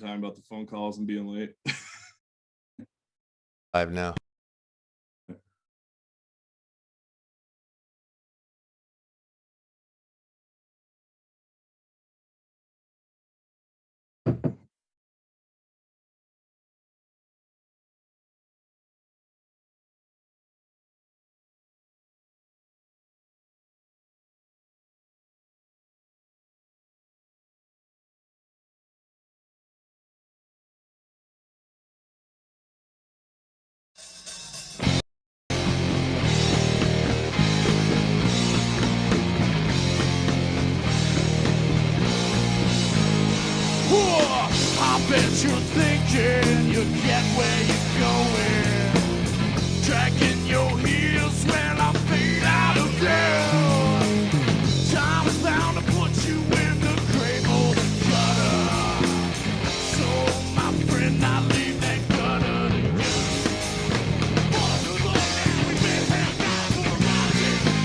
Time about the phone calls and being late. Live now. I bet you're thinking you get where you're going, dragging your heels when I fade out again. Time is bound to put you in the grave or the gutter. So, my friend, I leave that gutter to you. All too long now, we've been held down for a ride.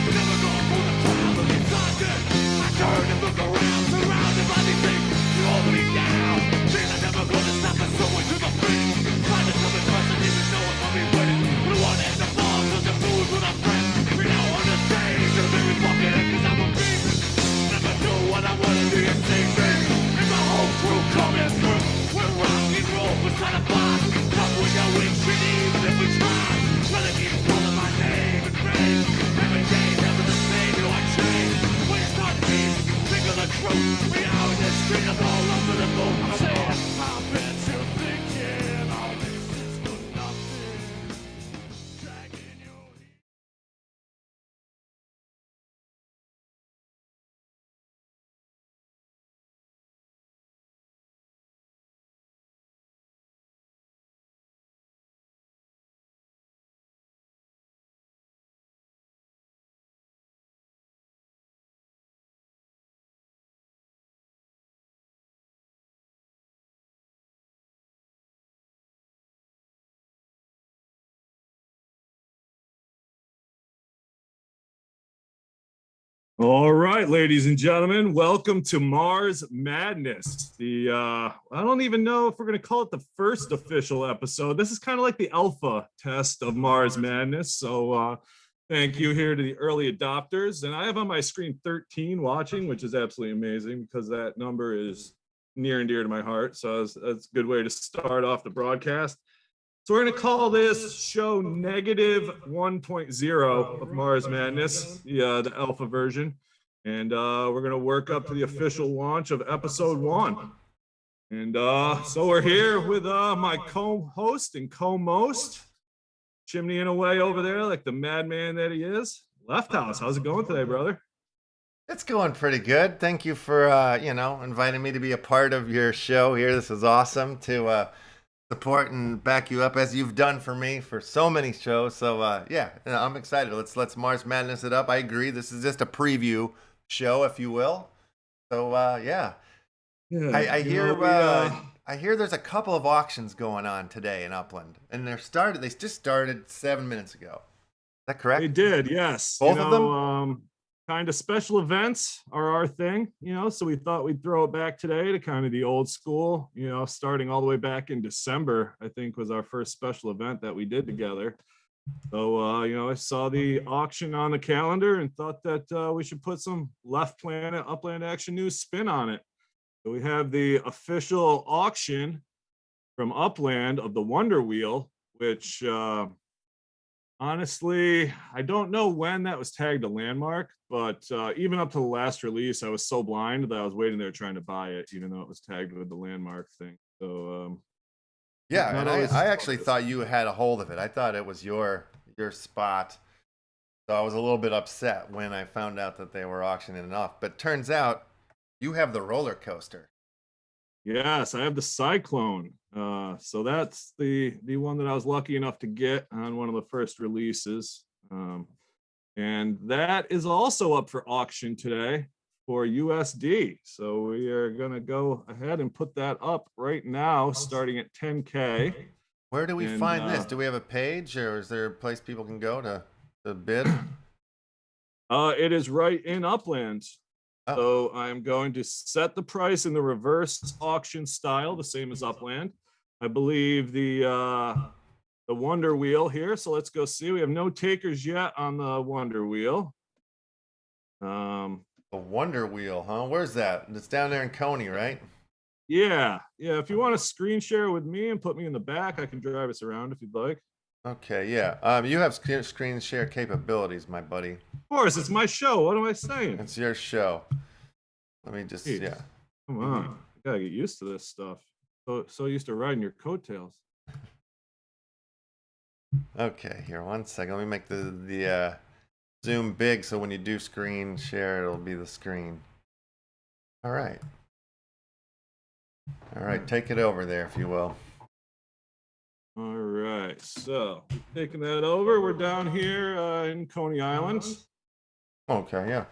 We're never going for the crowd, look inside it. I turn and look around, surrounded by these things. You hold me down. They're never gonna stop us, so into the feet. Find a coming person, even know it will be winning. We don't want to end the ball, so the fools with our friends. We now on the stage, you're very fucking in, cause I'm a beast. Never do what I wanna do and say things. And my whole crew coming through. We're rock and roll beside a box. Come with your wings, we even if we try. Trying to keep calling my name and fame. Every day, never the same, you I change. When it's not easy, think of the truth. We out in the street, I'm all over the moon. I bet you're thinking all this is for nothing. Dragging your heels. All right, ladies and gentlemen, welcome to Mars Madness. I don't even know if we're going to call it the first official episode. This is kind of like the alpha test of Mars Madness. So thank you here to the early adopters. And I have on my screen 13 watching, which is absolutely amazing because that number is near and dear to my heart. So that's a good way to start off the broadcast. So we're going to call this show negative 1.0 of Mars Madness, the alpha version. And we're going to work up to the official launch of episode 1. And so we're here with my co-host and co-most, chimneying away over there like the madman that he is. Left House, how's it going today, brother? It's going pretty good. Thank you for, inviting me to be a part of your show here. This is awesome to support and back you up as you've done for me for so many shows. So I'm excited. Let's Mars Madness it up. I agree. This is just a preview show, if you will. So I hear there's a couple of auctions going on today in Upland, and they just started 7 minutes ago. Is that correct? They did, yes. Both of them? Kind of special events are our thing, so we thought we'd throw it back today to kind of the old school, starting all the way back in December, I think was our first special event that we did together. So, I saw the auction on the calendar and thought that we should put some Left Planet Upland Action News spin on it. So we have the official auction from Upland of the Wonder Wheel, which honestly, I don't know when that was tagged a landmark, but even up to the last release, I was so blind that I was waiting there trying to buy it, even though it was tagged with the landmark thing. So, and I actually thought you had a hold of it. I thought it was your spot. So I was a little bit upset when I found out that they were auctioning it off. But turns out you have the roller coaster. Yes, I have the Cyclone. So that's the one that I was lucky enough to get on one of the first releases. And that is also up for auction today for USD. So we are going to go ahead and put that up right now, starting at 10K. Where do we find this? Do we have a page, or is there a place people can go to bid? It is right in Upland. Oh. So I'm going to set the price in the reverse auction style, the same as Upland. I believe the Wonder Wheel here. So let's go see. We have no takers yet on the Wonder Wheel. The Wonder Wheel, huh? Where's that? It's down there in Coney, right? Yeah. If you want to screen share with me and put me in the back, I can drive us around if you'd like. Okay, yeah. You have screen share capabilities, my buddy. Of course, it's my show. What am I saying? It's your show. Let me just, Jeez. yeah. Come on. You gotta get used to this stuff. So used to riding your coattails. Okay, here, 1 second. Let me make the zoom big so when you do screen share, it'll be the screen. All right. All right, take it over there, if you will. All right, so taking that over. We're down here in Coney Island. Okay, yeah.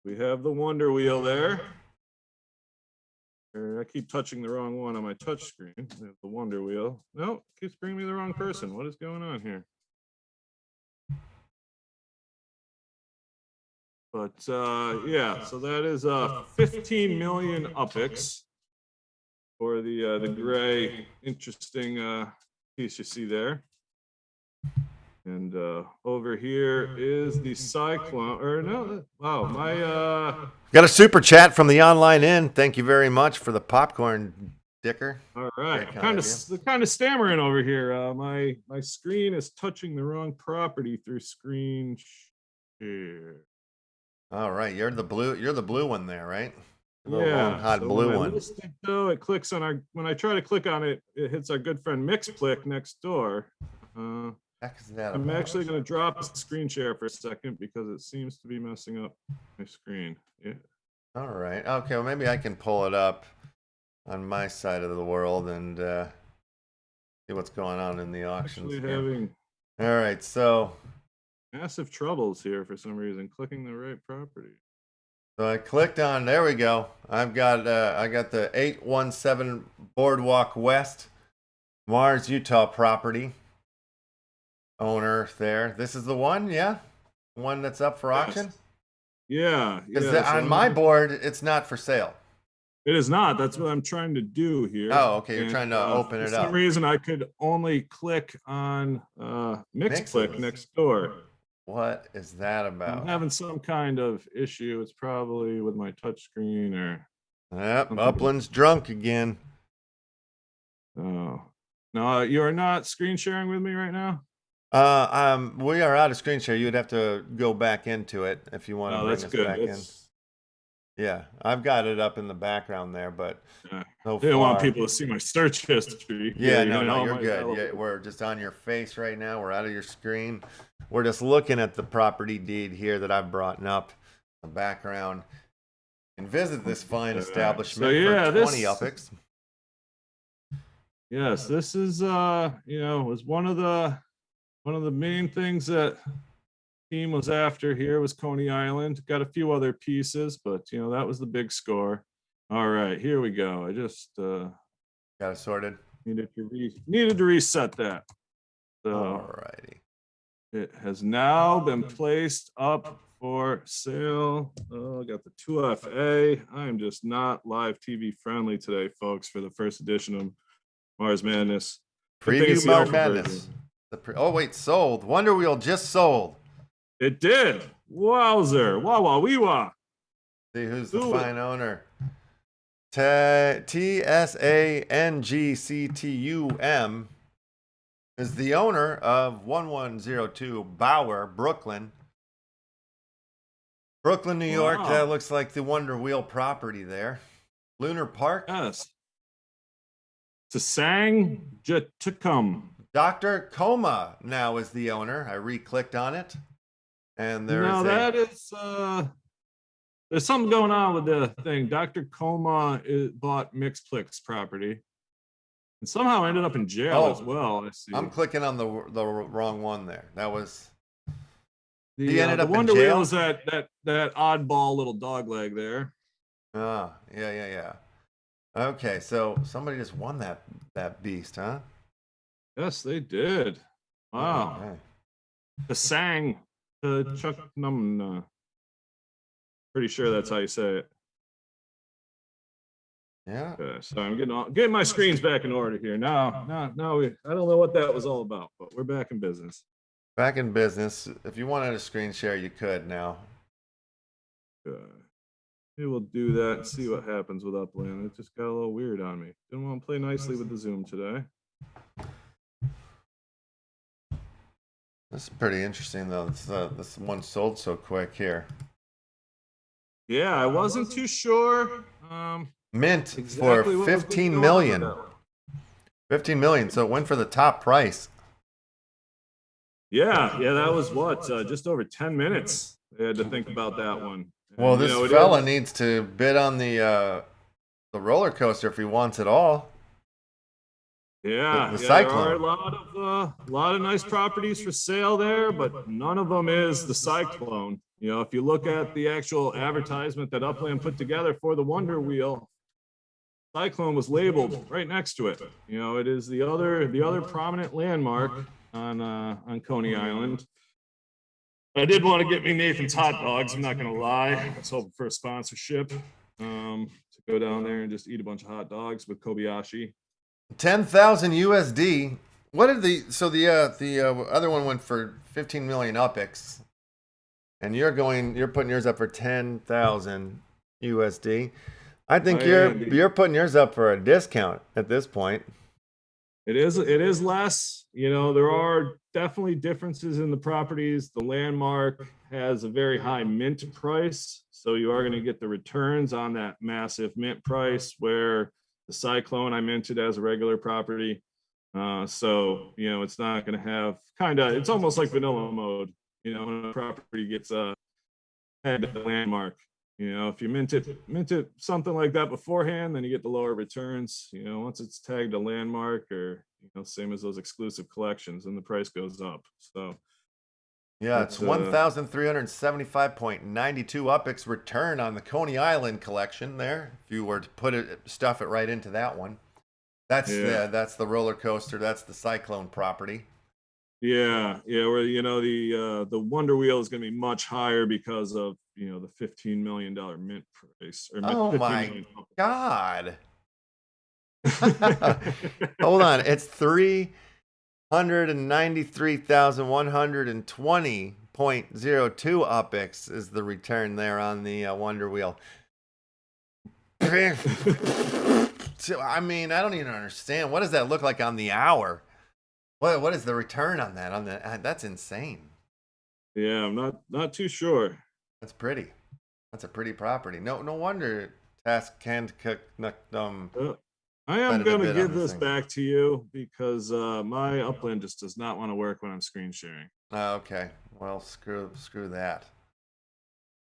We have the Wonder Wheel there. I keep touching the wrong one on my touch screen. The Wonder Wheel. No, it keeps bringing me the wrong person. What is going on here? But yeah, so that is 15 million UPX for the gray interesting piece you see there. And over here is the Cyclone, or no, wow, my Got a super chat from the online in. Thank you very much for the popcorn, Dicker. all right, Very kind kind of stammering over here. My screen is touching the wrong property through screen share. All right, you're the blue one there, right? The little Yeah, long, hot so blue when I one. list it, though, it clicks on our. When I try to click on it, it hits our good friend Mixplick next door. Heck is that I'm about? actually going to drop the screen share for a second because it seems to be messing up my screen. Yeah. All right. Okay, well, maybe I can pull it up on my side of the world and see what's going on in the auctions. Actually here. having All right, so massive troubles here for some reason clicking the right property. I clicked on. There we go. I got the 817 Boardwalk West, Mars, Utah property owner there. This is the one, yeah, one that's up for auction. Yeah, Because yeah, so on my board, it's not for sale. it is not. That's what I'm trying to do here. Oh, okay. You're And, trying to open it For some up. reason, I could only click on Mixplick Mixes. next door. What is that I'm about? having some kind of issue. It's probably with my touchscreen or Yep, Upland's drunk again. oh no, you are not screen sharing with me right now. We are out of screen share. You'd have to go back into it if you want to Oh, bring that's us good. back in. Yeah, I've got it up in the background there, but so I didn't want far- people to see my search history. Yeah, here, no, you no, know, you're my good. available- Yeah, we're just on your face right now. We're out of your screen. We're just looking at the property deed here that I've brought up in the background. And visit this fine establishment yeah, for 20 UPX. Yes, this is was one of the main things that team was after here was Coney Island. Got a few other pieces, but that was the big score. All right, here we go. I just Got it sorted. needed to reset that. So Alrighty. it has now been placed up for sale. Oh, I got the 2FA. I am just not live TV friendly today, folks, for the first edition of Mars Madness. Good thing it's Preview the Mars alpha Madness. version. Oh, wait, sold. Wonder Wheel just sold. It did. Wowzer. Wah wah wee wah. See who's the Do it. fine owner. TSANGCTUM is the owner of 1102 Bower, Brooklyn. Brooklyn, New York. Wow. That looks like the Wonder Wheel property there. Lunar Park. Yes. Tsang Jatukum. Dr. Coma now is the owner. I re-clicked on it. And there's No, a... that is there's something going on with the thing. Dr. Coma bought Mixplick's property and somehow ended up in jail as well. I see. I'm clicking on the wrong one there. That was... The, he ended the up in Wonder jail? Wheel is that oddball little dog leg there. Ah, yeah. Okay, so somebody just won that beast, huh? Yes, they did. Wow. Okay. The Sang Chucknumna. Pretty sure that's how you say it. Yeah. Okay, so I'm getting my screens back in order here. Now I don't know what that was all about, but we're back in business. Back in business. If you wanted a screen share, you could now. Maybe we'll do that and see what happens with Upland. It just got a little weird on me. Didn't want to play nicely with the Zoom today. This is pretty interesting, though. This one sold so quick here. Yeah, I wasn't too sure. Mint Exactly for what was 15 going on with million. that one. 15 million. So it went for the top price. Yeah, that was what, just over 10 minutes. They had to think about that one. Well, And, this you know, fella needs to bid on the roller coaster if he wants it all. Yeah, the there Cyclone. are a lot of nice properties for sale there, but none of them is the Cyclone. You know, if you look at the actual advertisement that Upland put together for the Wonder Wheel, Cyclone was labeled right next to it. You know, it is the other prominent landmark on Coney Island. I did want to get me Nathan's hot dogs. I'm not going to lie. I was hoping for a sponsorship to go down there and just eat a bunch of hot dogs with Kobayashi. 10,000 USD. What did the other one went for 15 million UPX, and you're putting yours up for 10,000 USD. I think you're putting yours up for a discount at this point. It is less. You know, there are definitely differences in the properties. The landmark has a very high mint price, so you are going to get the returns on that massive mint price, where the Cyclone I minted as a regular property. So, you know, it's not going to have it's almost like vanilla mode, you know, when a property gets had the landmark. You know, if you mint it something like that beforehand, then you get the lower returns. You know, once it's tagged a landmark, or, you know, same as those exclusive collections, and the price goes up. So yeah, it's 1,375.92 UPX return on the Coney Island collection there. If you were to stuff it right into that one, that's the roller coaster. That's the Cyclone property. Yeah, where, you know, the Wonder Wheel is going to be much higher because of, you know, the $15 million mint price. Oh my God! Hold on, it's 393,120.02 UPX is the return there on the Wonder Wheel. I mean, I don't even understand. What does that look like on the hour? What is the return on that? That's insane. Yeah, I'm not too sure. That's pretty. That's a pretty property. No wonder Task can't cook. I am going to give this back to you because my Upland just does not want to work when I'm screen sharing. Okay. Well, screw that.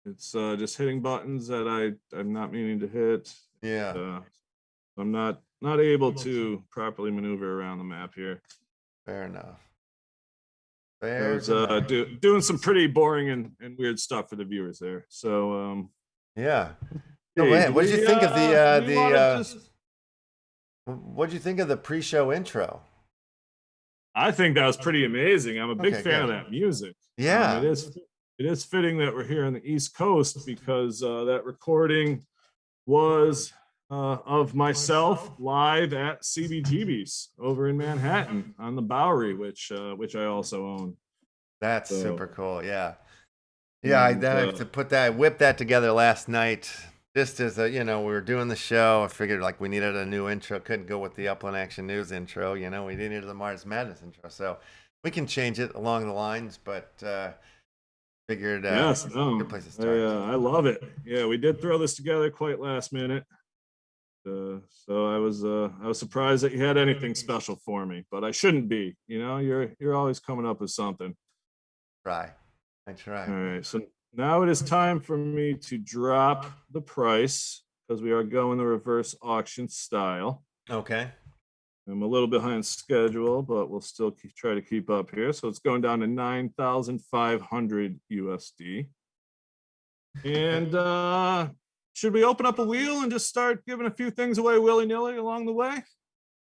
It's just hitting buttons that I'm not meaning to hit. Yeah. I'm not able to properly maneuver around the map here. Fair enough. I was doing some pretty boring and weird stuff for the viewers there. So yeah. Hey, what did you think of what'd you think of the pre-show intro? I think that was pretty amazing. I'm a big fan of that music. Yeah. It is fitting that we're here on the East Coast, because that recording was of myself live at CBGB's over in Manhattan on the Bowery, which I also own. That's super cool. Yeah. I had to whip that together last night. Just as we were doing the show, I figured like we needed a new intro. Couldn't go with the Upland Action News intro. You know, we needed the Mars Madness intro. So we can change it along the lines, but figured good place to start. I love it. Yeah, we did throw this together quite last minute. So I was surprised that you had anything special for me, but I shouldn't be. You know, you're always coming up with something. I try. All right, so now it is time for me to drop the price, because we are going the reverse auction style. Okay. I'm a little behind schedule, but we'll still try to keep up here. So it's going down to 9,500 USD. And should we open up a wheel and just start giving a few things away willy-nilly along the way?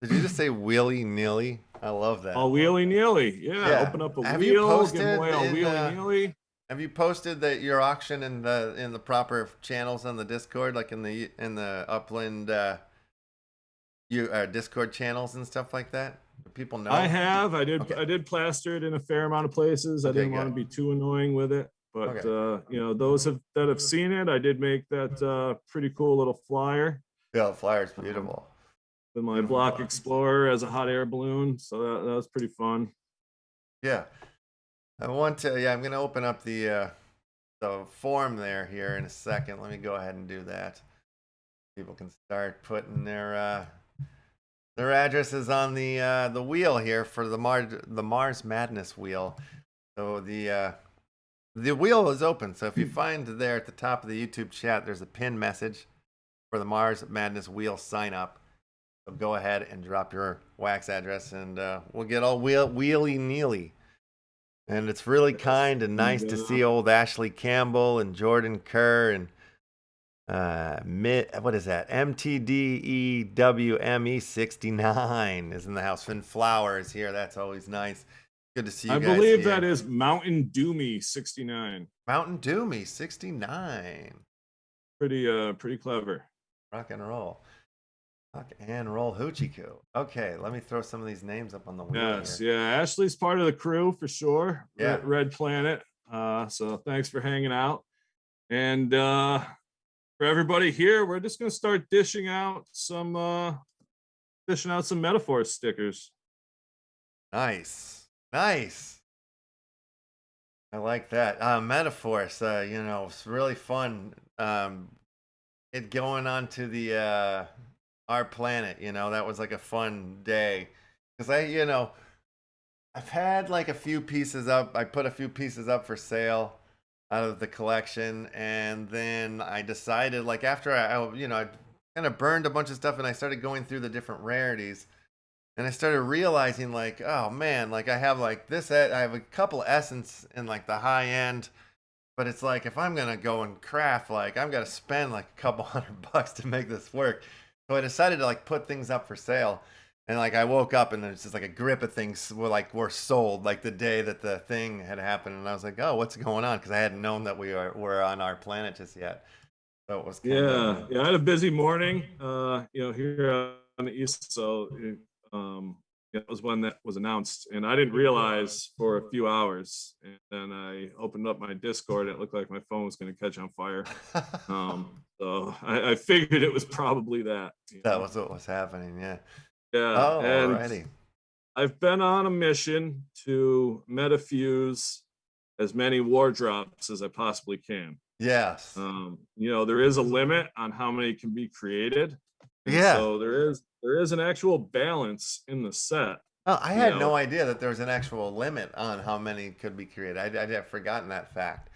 Did you just say willy-nilly? I love that. All willy-nilly. Yeah, open up a wheel, give away all willy-nilly. Have you posted that your auction in the proper channels on the Discord, like in the Upland Discord channels and stuff like that? Do people know? I have. I did. Okay. I did plaster it in a fair amount of places. I Okay, didn't want to good. be too annoying with it, but you know, those that have seen it, I did make that pretty cool little flyer Yeah, the flyer's beautiful. with my Beautiful Block box. Explorer as a hot air balloon. So that was pretty fun. Yeah. I want to. Yeah, I'm gonna open up the form here in a second. Let me go ahead and do that. People can start putting their addresses on the wheel here for the Mars Madness wheel. So the wheel is open. So if you find there at the top of the YouTube chat, there's a pin message for the Mars Madness wheel sign up. So go ahead and drop your wax address, and we'll get all wheelie neely. And it's really kind and nice to see old Ashley Campbell and Jordan Kerr and what is that? MTDEWME69 is in the house. Finn Flowers here. That's always nice. Good to see you I guys believe here. that is Mountain Doomy 69. Mountain Doomy 69. Pretty clever. Rock and roll. Rock and roll hoochie coo. Okay, let me throw some of these names up on the wheel. Yes, here. yeah. Ashley's part of the crew for sure. Yeah. Red Planet. So thanks for hanging out. And for everybody here, we're just gonna start dishing out some metaphor stickers. Nice. Nice. I like that. Metaphors, you know, it's really fun. It going on to the our planet, you know, that was like a fun day. Because I've had like a few pieces up. I put a few pieces up for sale out of the collection, and then I decided, like, after I kind of burned a bunch of stuff and I started going through the different rarities, and I started realizing, like, oh man, like I have like this, I have a couple essence in like the high end, but it's like, if I'm gonna go and craft, like I've got to spend like a couple $100 to make this work. So I decided to like put things up for sale. And like I woke up and there's just like a grip of things were sold like the day that the thing had happened, and I was like, oh, what's going on? Because I hadn't known that we were on our planet just yet. So it was kind of, I had a busy morning, here on the east. So it was when that was announced, and I didn't realize for a few hours. And then I opened up my Discord, and it looked like my phone was going to catch on fire. So I figured it was probably that. That was what was happening. Yeah. Yeah. Oh, and alrighty. I've been on a mission to metafuse as many war drops as I possibly can. Yes. There is a limit on how many can be created. Yeah. So there is an actual balance in the set. Oh, I had no idea that there was an actual limit on how many could be created. I had forgotten that fact.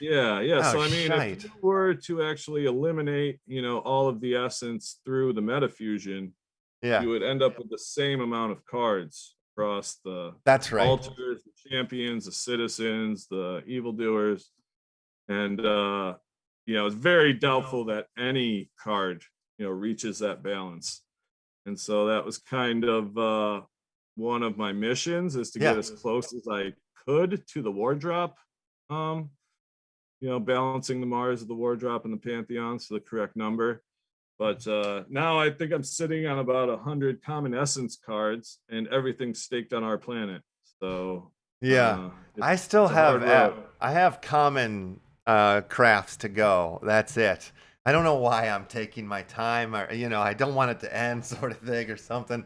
Yeah. Oh, So I mean, shite. if you were to actually eliminate, all of the essence through the metafusion, Yeah. you would end up with the same amount of cards across the That's right. altars, the champions, the citizens, the evildoers. And it's very doubtful that any card, reaches that balance. And so that was kind of one of my missions, is to get as close as I could to the war drop. Balancing the Mars of the war drop and the Pantheons to the correct number. But now I think I'm sitting on about 100 common essence cards, and everything's staked on our planet. So yeah, I still have common crafts to go. That's it. I don't know why I'm taking my time, or I don't want it to end, sort of thing, or something.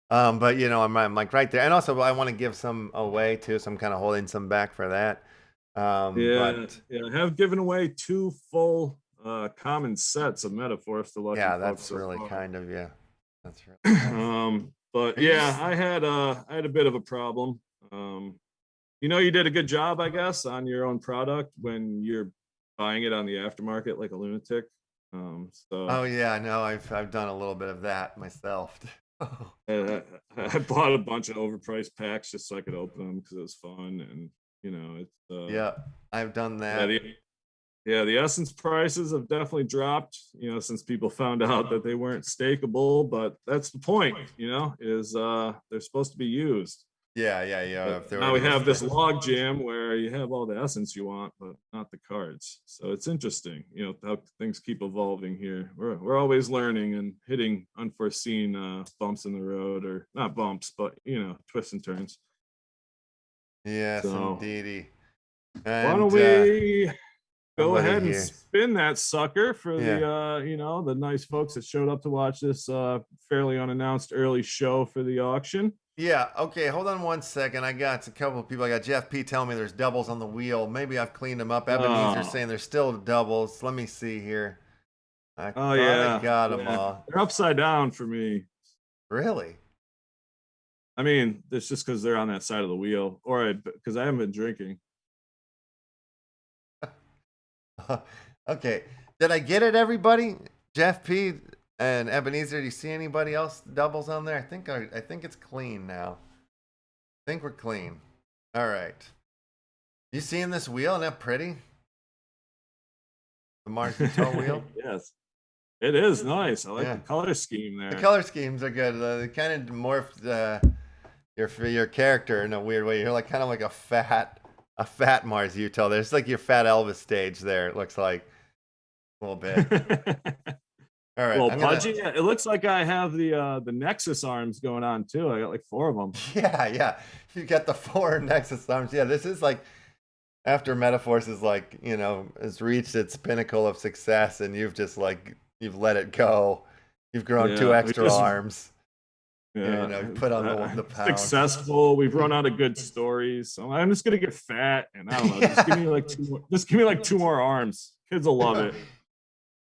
But I'm like right there, and also I want to give some away too, so I'm kind of holding some back for that. I have given away 2 full common sets of metaphors to lucky folks. That's so really far. kind of that's really but yeah, I had a bit of a problem. You did a good job, I guess, on your own product when you're buying it on the aftermarket like a lunatic. Oh yeah, no, I've done a little bit of that myself. I bought a bunch of overpriced packs just so I could open them because it was fun, and it's I've done that. The essence prices have definitely dropped, since people found out that they weren't stakeable, but that's the point, is they're supposed to be used. Yeah. But now we have this log jam where you have all the essence you want, but not the cards. So it's interesting, how things keep evolving here. We're always learning and hitting unforeseen bumps in the road, or not bumps, but twists and turns. Yes, So, indeedy. Why don't we go ahead and spin that sucker for the nice folks that showed up to watch this fairly unannounced early show for the auction. Yeah, okay, hold on one second. I got a couple of people. I got Jeff P telling me there's doubles on the wheel. Maybe I've cleaned them up. Ebenezer saying there's still doubles. Let me see here. I got them all. They're upside down for me. Really? I mean, it's just because they're on that side of the wheel, or because I haven't been drinking. Okay, did I get it, everybody? Jeff P and Ebenezer, do you see anybody else doubles on there? I think it's clean now. I think we're clean. All right. You seeing this wheel? Isn't that pretty? The Mars UTAH wheel? Yes. It is nice. I like the color scheme there. The color schemes are good. They kind of morphed your character in a weird way. You're like kind of like a fat Mars UTAH. There's like your fat Elvis stage there. It looks like a little bit. All right. Well, pudgy. It looks like I have the Nexus arms going on too. I got like 4 of them. Yeah. You got the 4 Nexus arms. Yeah, this is like after Metaforce is like, has reached its pinnacle of success, and you've just like you've let it go. You've grown 2 extra arms. Yeah, you put on the pound. Successful. We've run out of good stories. So I'm just gonna get fat, and I don't know. Just give me like 2 more. Just give me like 2 more arms. Kids will love it.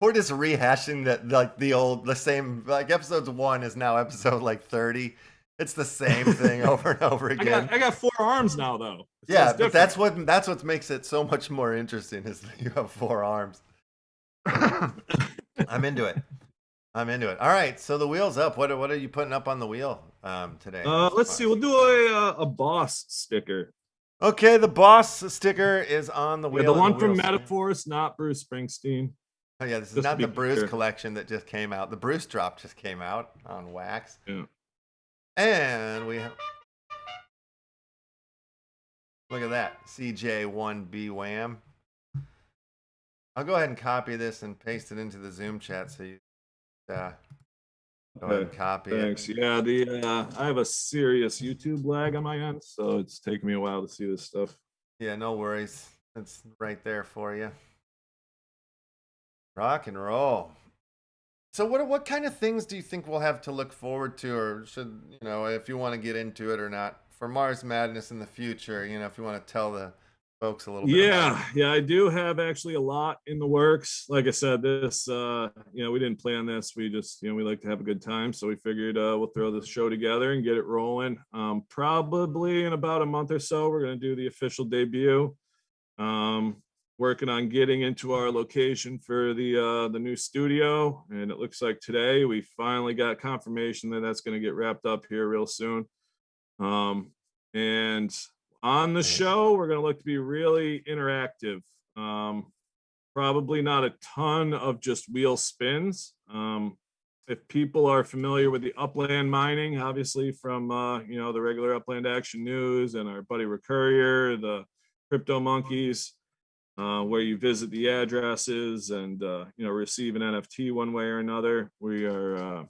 We're just rehashing that, like the same, like episodes 1 is now episode like 30. It's the same thing over and over again. I got 4 arms now, though. So yeah, but that's what makes it so much more interesting is that you have 4 arms. I'm into it. All right, so the wheel's up. What are you putting up on the wheel today? Let's see. We'll do a boss sticker. Okay, the boss sticker is on the wheel. The one from Metaforce, not Bruce Springsteen. Oh yeah, this is not the Bruce collection that just came out. The Bruce drop just came out on wax. Yeah. And we have, look at that, CJ1B Wham. I'll go ahead and copy this and paste it into the Zoom chat so you go ahead and copy Thanks. it. Yeah, I have a serious YouTube lag on my end, so it's taking me a while to see this stuff. Yeah, no worries. It's right there for you. Rock and roll. So what kind of things do you think we'll have to look forward to, or should, if you want to get into it or not, for Mars Madness in the future, if you want to tell the folks a little bit about it? Yeah, I do have actually a lot in the works. Like I said, this, we didn't plan this. We just, we like to have a good time. So we figured we'll throw this show together and get it rolling. Probably in about a month or so, we're going to do the official debut. Working on getting into our location for the new studio, and it looks like today we finally got confirmation that that's going to get wrapped up here real soon. And on the show, we're going to look to be really interactive. Probably not a ton of just wheel spins. If people are familiar with the Upland mining, obviously from the regular Upland Action News and our buddy Recurrier, the Crypto Monkeys. Where you visit the addresses and receive an NFT one way or another. We are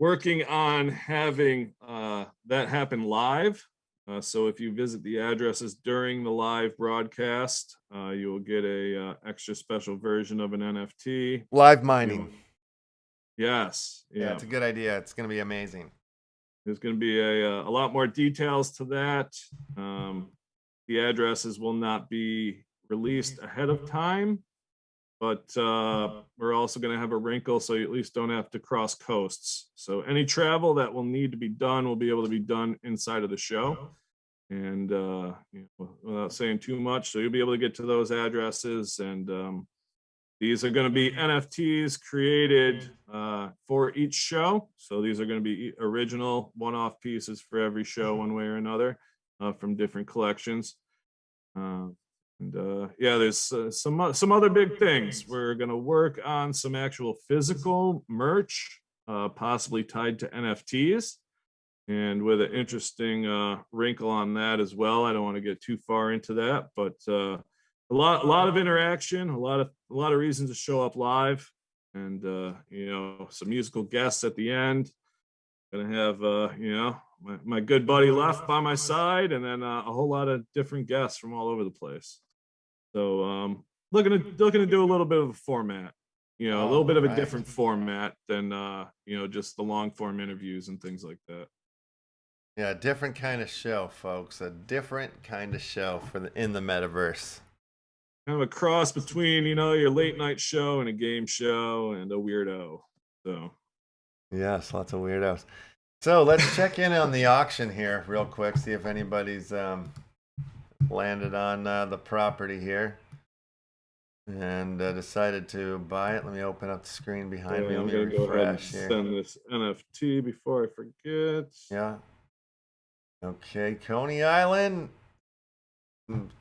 working on having that happen live. So if you visit the addresses during the live broadcast, you will get a extra special version of an NFT. Live mining. Yes. Yeah, it's a good idea. It's going to be amazing. There's going to be a lot more details to that. The addresses will not be released ahead of time, but we're also going to have a wrinkle so you at least don't have to cross coasts. So any travel that will need to be done will be able to be done inside of the show. And without saying too much, so you'll be able to get to those addresses. And these are going to be NFTs created for each show. So these are going to be original one-off pieces for every show one way or another from different collections. There's some other big things. We're going to work on some actual physical merch, possibly tied to NFTs. and with an interesting wrinkle on that as well. I don't want to get too far into that, but a lot of interaction, a lot of reasons to show up live, and you know, some musical guests at the end. Gonna have you know, my good buddy Left by my side, and then a whole lot of different guests from all over the place. So looking to do a little bit of a format, you know, a little bit of a different format than you know, just the long form interviews and things like that. Yeah, a different kind of show, folks. A different kind of show for in the metaverse. Kind of a cross between, you know, your late night show and a game show and a weirdo. So yes, lots of weirdos. So let's check in on the auction here real quick, see if anybody's landed on the property here and decided to buy it. Let me open up the screen behind me. I'm Let me gonna go ahead and refresh here. send this NFT before I forget. Yeah. Okay, Coney Island.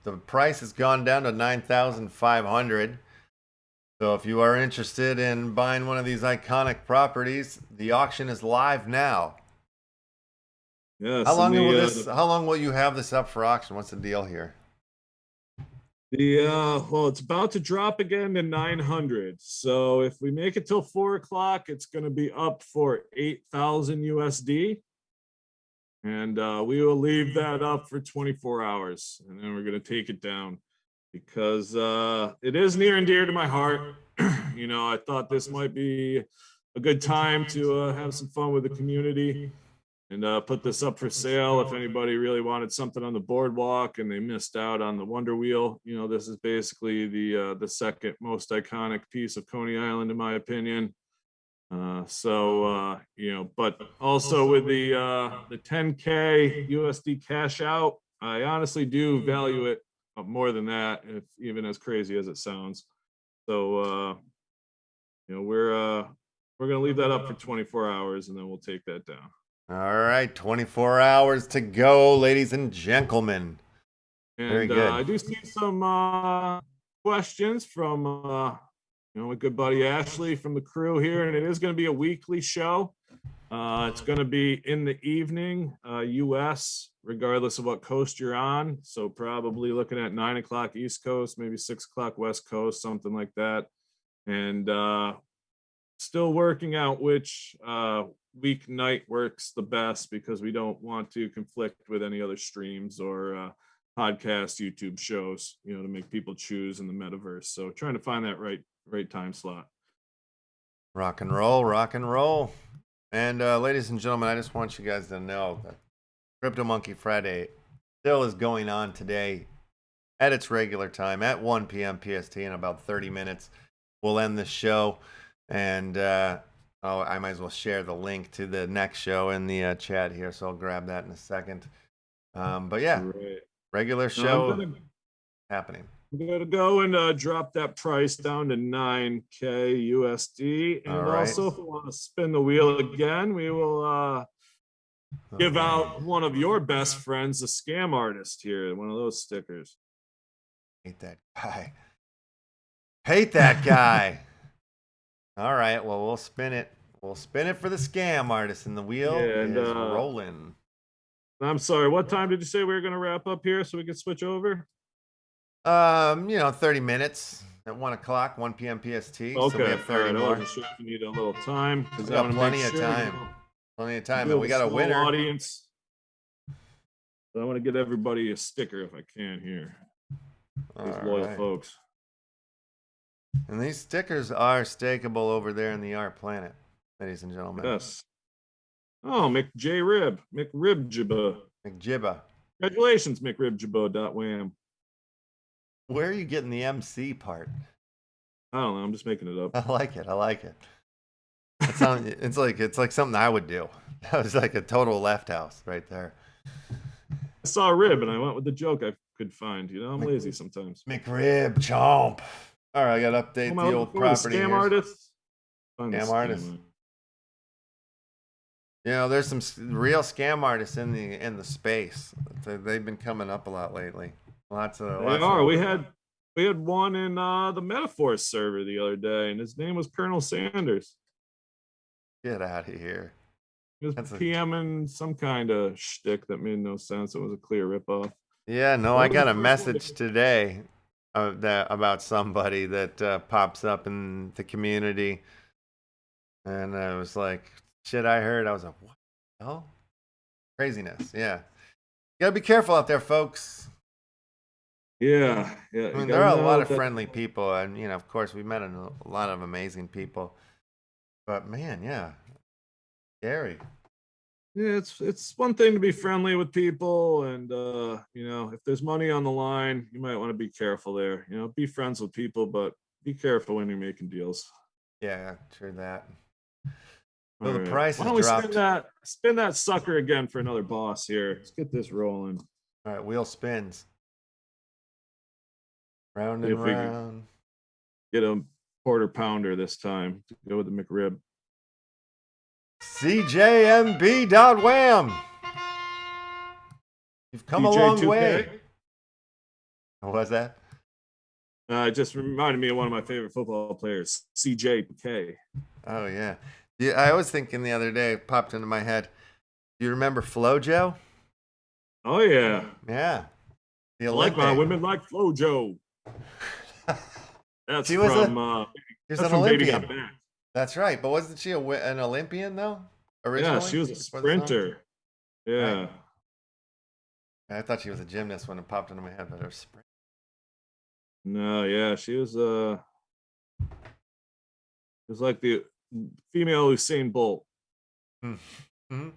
The price has gone down to 9,500. So if you are interested in buying one of these iconic properties, the auction is live now. Yes. How long will you have this up for auction? What's the deal here? Well, it's about to drop again to 900. So if we make it till 4 o'clock, it's going to be up for 8,000 USD. And we will leave that up for 24 hours, and then we're going to take it down because it is near and dear to my heart. You know, I thought this might be a good time to have some fun with the community and put this up for sale. If anybody really wanted something on the boardwalk and they missed out on the Wonder Wheel, you know, this is basically the second most iconic piece of Coney Island, in my opinion. You know, but also with the 10K USD cash out, I honestly do value it more than that, if even as crazy as it sounds. So you know, we're gonna leave that up for 24 hours, and then we'll take that down. All right, 24 hours to go, ladies and gentlemen. And very good. I do see some questions from you know, my good buddy Ashley from the crew here, and it is going to be a weekly show. It's going to be in the evening, US, regardless of what coast you're on. So probably looking at 9 o'clock East Coast, maybe 6 o'clock West Coast, something like that. And still working out which weeknight works the best, because we don't want to conflict with any other streams or podcast YouTube shows, you know, to make people choose in the metaverse. So trying to find that right time slot. Rock and roll, rock and roll. And ladies and gentlemen, I just want you guys to know that Crypto Monkey Friday still is going on today at its regular time at 1 p.m. PST. In about 30 minutes, we'll end the show. And I might as well share the link to the next show in the chat here, so I'll grab that in a second. But yeah, regular show happening. I'm gonna go and drop that price down to 9K USD. And also, if we want to spin the wheel again, we will give out one of your best friends, the scam artist here, one of those stickers. Hate that guy. Hate that guy. All right, well, we'll spin it. We'll spin it for the scam artist, and the wheel is rolling. I'm sorry, what time did you say we were going to wrap up here so we can switch over? You know, 30 minutes at 1 o'clock, 1 p.m. PST. Okay, so we have 30 more. I wasn't sure if you need a little time. We got plenty of time. Plenty of time, and we got a winner. Audience. So I want to get everybody a sticker if I can here. These loyal folks. And these stickers are stakeable over there in the art planet, ladies and gentlemen. Yes. Oh, McJRib, McRibjibba. McJibba. Congratulations, McRibjibba.wham. Where are you getting the MC part? I don't know. I'm just making it up. I like it. I like it. It's like something I would do. That was like a total left house right there. I saw a rib and I went with the joke I could find. You know, I'm lazy sometimes. McRib chomp. All right, I got to update the old property. Scam artist. Scam artist. You know, there's some real scam artists in the space. They've been coming up a lot lately. Lots of. We had one in the Metaphor server the other day, and his name was Colonel Sanders. Get out of here. He was That's a- PMing some kind of shtick that made no sense. It was a clear ripoff. Yeah, no, That I was got the a first one message today about somebody that pops up in the community, and I was like, shit, I heard. I was like, what the hell? Craziness. Yeah. You gotta be careful out there, folks. Yeah, yeah. I you mean, gotta there are a know lot of that- friendly people, and of course, we met a lot of amazing people. But man, yeah, scary. Yeah, it's one thing to be friendly with people, and if there's money on the line, you might want to be careful there. Be friends with people, but be careful when you're making deals. Yeah, true that. All So the right. price Why has don't we dropped. spin that sucker again for another boss here? Let's get this rolling. All right, wheel spins. Round See and if we can round. get a quarter pounder this time to go with the McRib. CJMB.wham. You've come a long DJ2K. way. What was that? It just reminded me of one of my favorite football players, CJK. Oh yeah. Yeah, I was thinking the other day, it popped into my head. Do you remember FloJo? Oh yeah, Yeah. The I like my Olympic. women like FloJo. That's She was from She was that's an from Baby Olympian. Got Back. That's right. But wasn't she an Olympian though? Originally? Yeah, she was a before the song? sprinter. Yeah. Right. I thought she was a gymnast when it popped into my head, but her sprint. No, yeah, she was like the female Usain Bolt. Mm-hmm.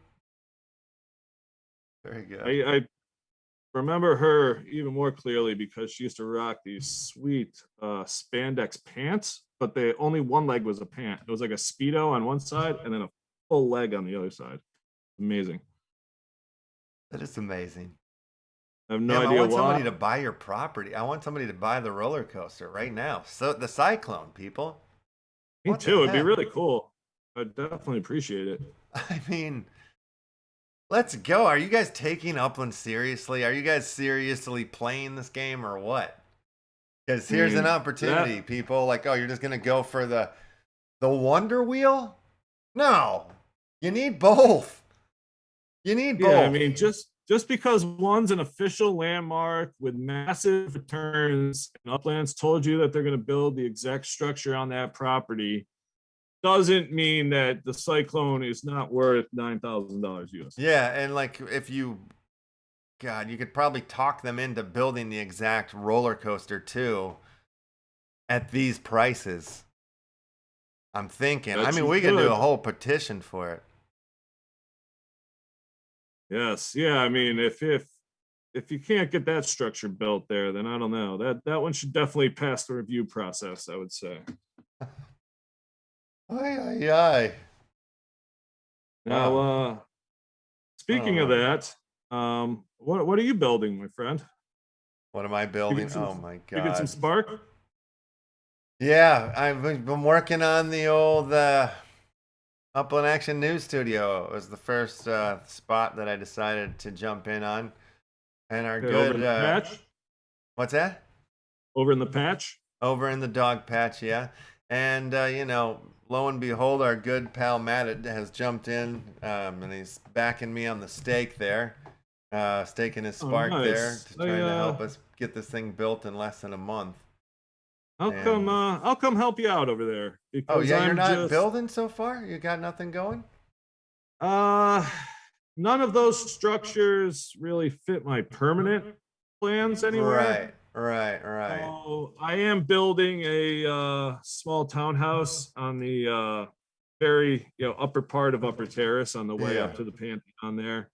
Very good. I remember her even more clearly because she used to rock these sweet spandex pants, but only one leg was a pant. It was like a Speedo on one side and then a full leg on the other side. Amazing. That is amazing. I have no Damn, idea I want why. somebody to buy your property. I want somebody to buy the roller coaster right now. So the Cyclone, people. Me What the too. It'd be heck? really cool. I'd definitely appreciate it. I mean, let's go. Are you guys taking Upland seriously? Are you guys seriously playing this game or what? Because here's an opportunity, people. Like, oh, you're just gonna go for the Wonder Wheel? No, you need both. You need both. Yeah, I mean, just because one's an official landmark with massive returns and Upland's told you that they're going to build the exact structure on that property doesn't mean that the Cyclone is not worth $9,000 US. Yeah, and like if you, God, you could probably talk them into building the exact roller coaster too at these prices. I'm thinking. That I mean, you we could do could. a whole petition for it. Yes, yeah. I mean, if you can't get that structure built there, then I don't know. That one should definitely pass the review process, I would say. Aye, aye, aye. Now, speaking of that, what are you building, my friend? What am I building? some- Oh my You get some God. spark? Yeah, I've been working on the old Upland Action News Studio. It was the first spot that I decided to jump in on. And our Okay, good over in the patch? what's that? Over in the patch? Over in the dog patch, yeah. And lo and behold, our good pal Matt has jumped in, and he's backing me on the stake there, staking his spark there, nice. to trying to help us get this thing built in less than a month. I'll come help you out over there. Oh Because yeah, you're I'm not just, building so far? You got nothing going? none of those structures really fit my permanent plans anywhere. Right. So I am building a small townhouse on the very upper part of Upper Terrace on the way up Yeah. to the Pantheon there.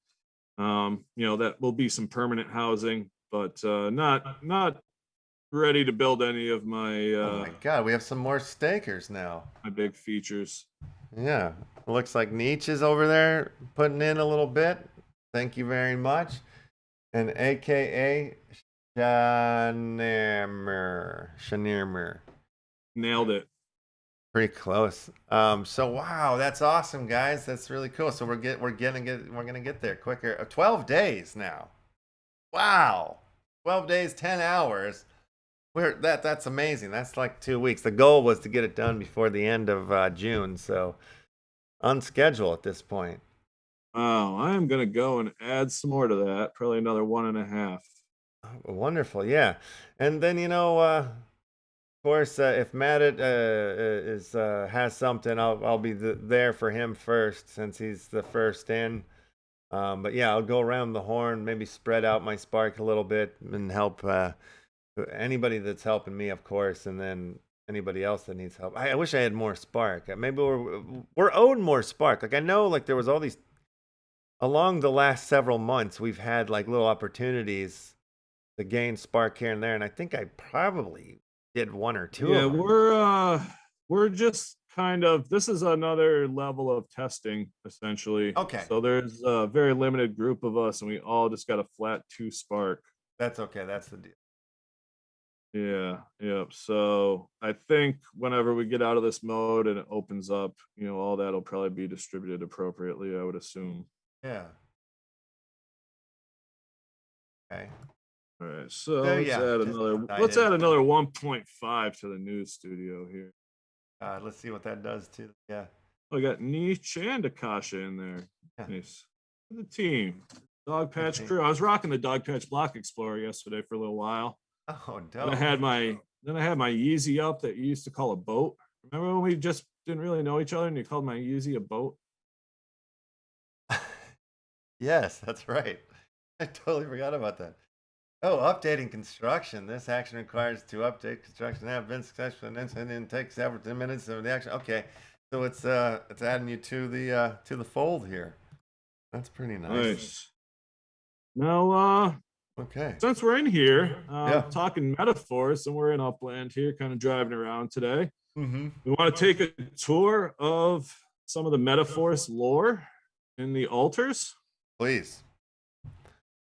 That will be some permanent housing, but not ready to build any of Oh my my God, we have some more stakers now. my big features. Yeah, it looks like Nietzsch is over there putting in a little bit. Thank you very much. And AKA Shanirmer. Nailed it. Pretty close. So wow, that's awesome, guys. That's really cool. So we're gonna get there quicker. 12 days now. Wow. 12 days, 10 hours. That's amazing. That's like 2 weeks. The goal was to get it done before the end of June, so on schedule at this point. Wow, I am gonna go and add some more to that. Probably another 1.5. Oh, wonderful, yeah. And then of course, if Matt is has something, I'll be there for him first since he's the first in. But yeah, I'll go around the horn, maybe spread out my spark a little bit and help anybody that's helping me, of course, and then anybody else that needs help. I wish I had more spark. Maybe we're owed more spark. Like I know, like there was all these along the last several months, we've had like little opportunities to gain spark here and there, and I think I probably did one or two Yeah, of them. we're just kind of, this is another level of testing essentially. Okay. So there's a very limited group of us, and we all just got a flat 2 spark. That's okay. That's the deal. Yeah, yep. So I think whenever we get out of this mode and it opens up, all that'll probably be distributed appropriately, I would assume. Yeah. Okay. All right, so So, let's yeah, add just another excited. 1.5 to the news studio here. Let's see what that does to. Yeah. I got Niche and Akasha in there. Yeah. Nice. The team. Dog Patch team. crew. I was rocking the Dog Patch Block Explorer yesterday for a little while. Oh, Then dope. I had my Yeezy up that you used to call a boat. Remember when we just didn't really know each other and you called my Yeezy a boat? Yes, that's right. I totally forgot about that. Oh, updating construction. This action requires to update construction. Have been successful and takes several 10 minutes of the action. Okay, so it's adding you to the fold here. That's pretty nice. Now, Okay. since we're in here, Yeah. talking metaphors, and we're in Upland here, kind of driving around today, Mm-hmm. we want to take a tour of some of the Metaforce lore in the altars. Please.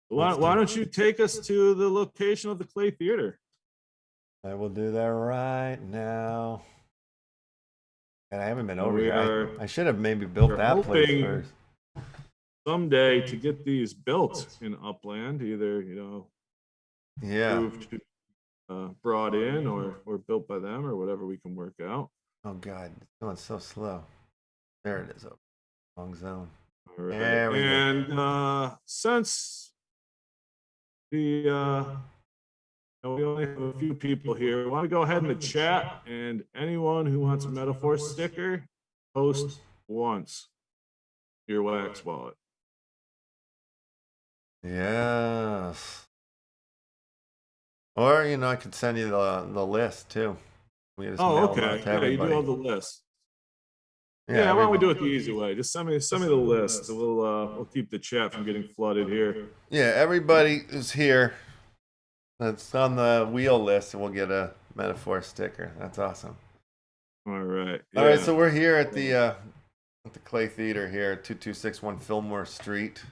Why don't you take us to the location of the Clay Theater? I will do that right now. And I haven't been over We here. are- I should have maybe built we're that place hoping- first. Someday to get these built in Upland, either Yeah. approved brought in or built by them or whatever we can work out. Oh God, it's going so slow. There it is. Wrong zone. All right. There we go. And since we only have a few people here, we want to go ahead in the chat, and anyone who wants a Metaphor sticker, post once your wax wallet. Yes. Or I could send you the list too. We just mail them out Okay. to Yeah, you do everybody. have the list. Yeah, why don't we do it the easy way? Just send me the list. So we'll keep the chat from getting flooded here. Yeah, everybody who's here that's on the wheel list will get a metaphor sticker. That's awesome. All right. All right, yeah. so we're here at the Clay Theater here at 2261 Fillmore Street.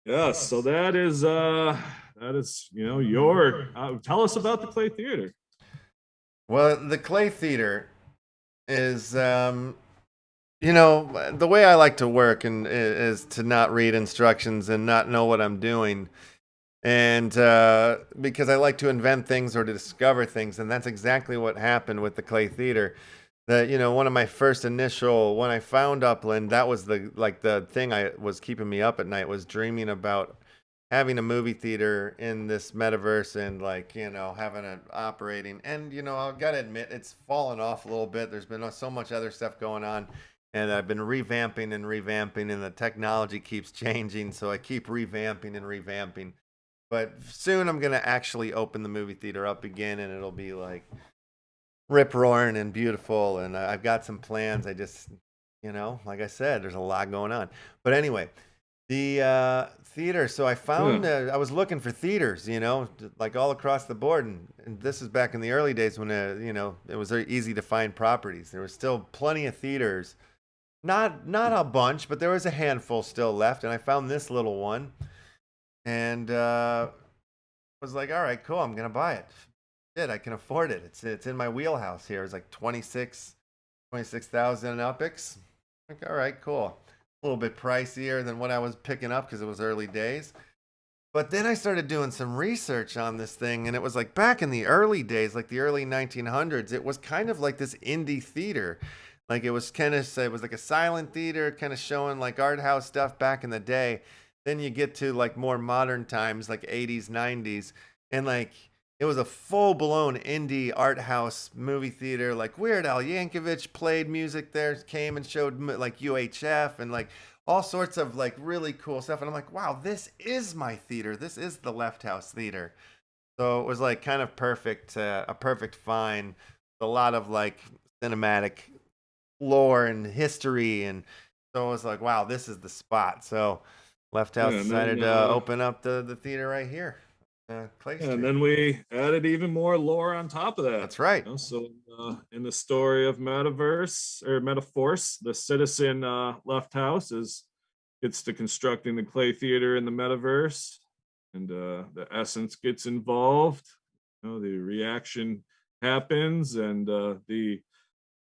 Yes, so that is your tell us about the Clay Theater. Well, the Clay Theater is the way I like to work and is to not read instructions and not know what I'm doing. And because I like to invent things or to discover things, and that's exactly what happened with the Clay Theater. That one of my first initial, when I found Upland, that was the thing I was keeping me up at night, was dreaming about having a movie theater in this metaverse and having it operating. And I've got to admit, it's fallen off a little bit. There's been so much other stuff going on, and I've been revamping, and the technology keeps changing, so I keep revamping. But soon I'm gonna actually open the movie theater up again, and it'll be like rip roaring and beautiful. And I've got some plans. I just, like I said, there's a lot going on. But anyway, the theater. So I found I was looking for theaters, like all across the board. And this is back in the early days when it was very easy to find properties. There was still plenty of theaters, not a bunch, but there was a handful still left. And I found this little one, and was like, all right, cool, I'm gonna buy it. I can afford it. It's in my wheelhouse here. It's like 26,000 UPX. Like, all right, cool. A little bit pricier than what I was picking up because it was early days. But then I started doing some research on this thing, and it was like back in the early days, like the early 1900s, it was kind of like this indie theater. Like it was like a silent theater, kind of showing like art house stuff back in the day. Then you get to like more modern times, like 80s, 90s, and like it was a full blown indie art house movie theater. Like Weird Al Yankovic played music there, came and showed like UHF and like all sorts of like really cool stuff. And I'm like, wow, this is my theater. This is the Left House Theater. So it was like kind of perfect, a perfect find. A lot of like cinematic lore and history, and so it was like, wow, this is the spot. So Left House decided to open up the theater right here, Clay Street. And then we added even more lore on top of that. That's right. So in the story of Metaverse or Metaforce, the citizen Left House gets to constructing the Clay Theater in the Metaverse, and the essence gets involved. The reaction happens, and the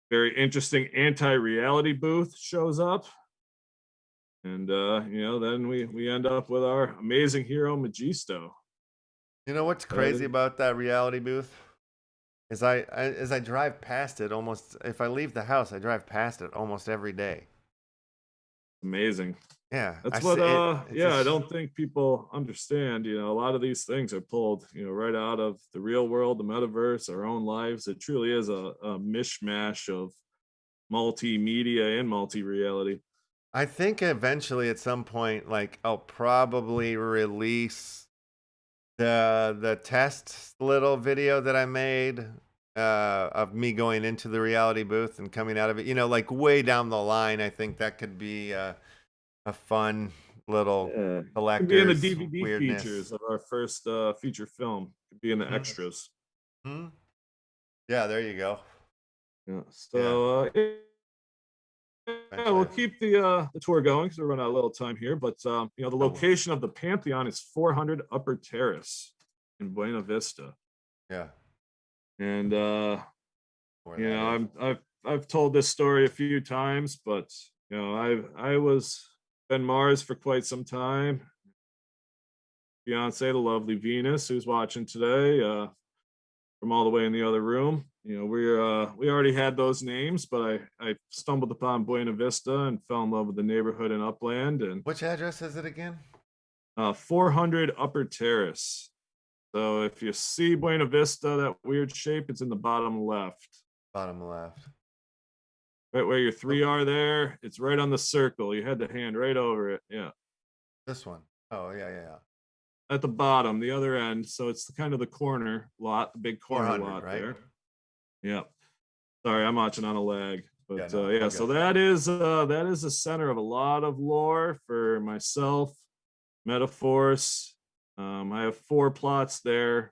very interesting anti-reality booth shows up, and then we end up with our amazing hero Magisto. You know what's crazy about that reality booth is as I drive past it, almost if I leave the house, I drive past it almost every day. Amazing. Yeah, that's what I don't think people understand. A lot of these things are pulled right out of the real world, the metaverse, our own lives. It truly is a mishmash of multimedia and multi-reality. I think eventually at some point, like I'll probably release the test little video that I made of me going into the reality booth and coming out of it, like way down the line. I think that could be a fun little collector's could be in the DVD weirdness. Features of our first feature film. Could be in the extras. Yeah, there you go. Yeah. So we'll keep the tour going because we're running out of little time here. But the location of the Pantheon is 400 Upper Terrace in Buena Vista. Yeah. And I've told this story a few times, but I was been Mars for quite some time. Beyonce, the lovely Venus, who's watching today, from all the way in the other room. We already had those names, but I stumbled upon Buena Vista and fell in love with the neighborhood in Upland. And which address is it again? 400 Upper Terrace. So if you see Buena Vista, that weird shape, it's in the bottom left. Bottom left. Right where your three are there. It's right on the circle. You had the hand right over it. Yeah. This one. Oh, yeah. At the bottom, the other end. So it's kind of the corner lot, the big corner lot right? there. Yeah. Sorry, I'm watching on a lag. But so that is the center of a lot of lore for myself, Metaforce. I have 4 plots there